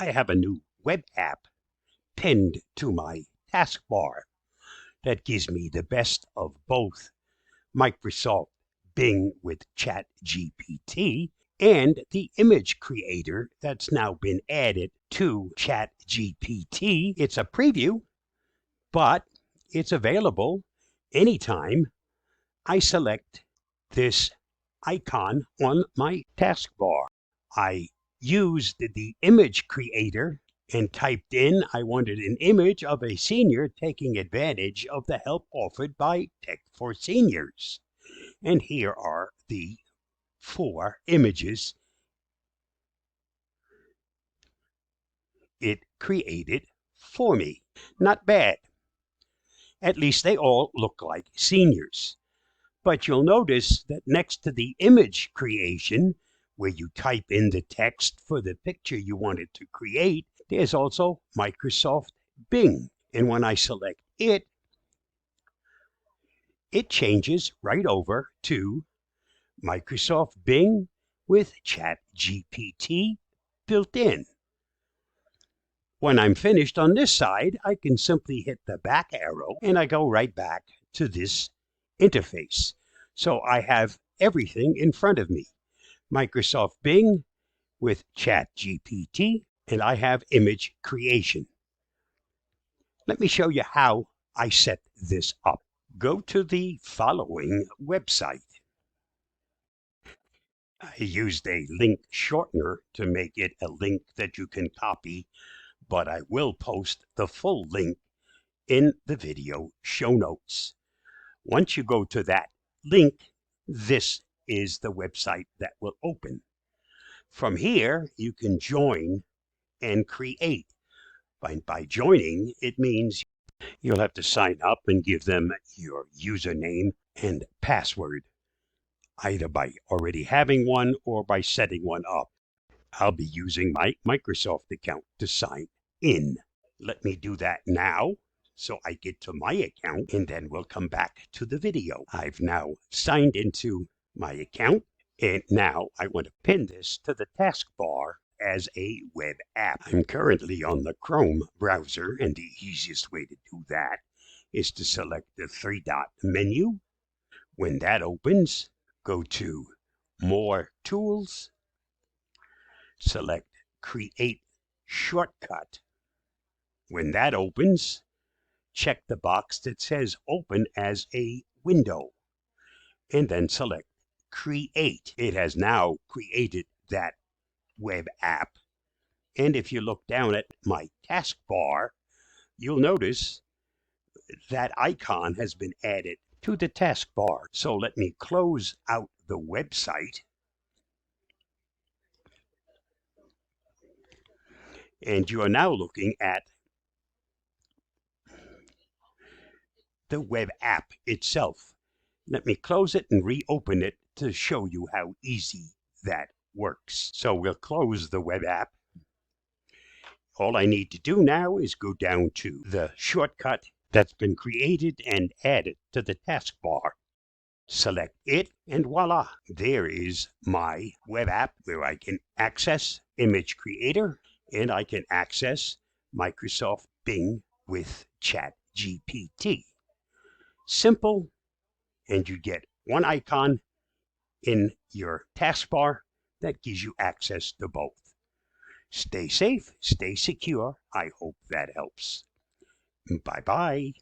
I have a new web app pinned to my taskbar that gives me the best of both Microsoft Bing with ChatGPT and the image creator that's now been added to ChatGPT. It's a preview, but it's available anytime I select this icon on my taskbar. I used the image creator and typed in I wanted an image of a senior taking advantage of the help offered by Tech for Seniors. And here are the 4 images it created for me. Not bad. At least they all look like seniors. But you'll notice that next to the image creation, where you type in the text for the picture you wanted to create, there's also Microsoft Bing. And when I select it, it changes right over to Microsoft Bing with ChatGPT built in. When I'm finished on this side, I can simply hit the back arrow and I go right back to this interface. So I have everything in front of me. Microsoft Bing with ChatGPT, and I have image creation. Let me show you how I set this up. Go to the following website. I used a link shortener to make it a link that you can copy, but I will post the full link in the video show notes. Once you go to that link, this is the website that will open. From here, you can join and create. By joining, it means you'll have to sign up and give them your username and password, either by already having one or by setting one up. I'll be using my Microsoft account to sign in. Let me do that now so I get to my account, and then we'll come back to the video. I've now signed into my account, and now I want to pin this to the taskbar as a web app. I'm currently on the Chrome browser, and the easiest way to do that is to select the 3-dot menu. When that opens, go to More Tools, select Create Shortcut. When that opens, check the box that says Open as a window, and then select Create. It has now created that web app, and if you look down at my taskbar, you'll notice that icon has been added to the taskbar. So let me close out the website, and you are now looking at the web app itself. Let me close it and reopen it to show you how easy that works. So we'll close the web app. All I need to do now is go down to the shortcut that's been created and added to the taskbar. Select it, and voila, there is my web app where I can access Image Creator and I can access Microsoft Bing with ChatGPT. Simple, and you get one icon in your taskbar that gives you access to both. Stay safe, stay secure. I hope that helps. Bye-bye.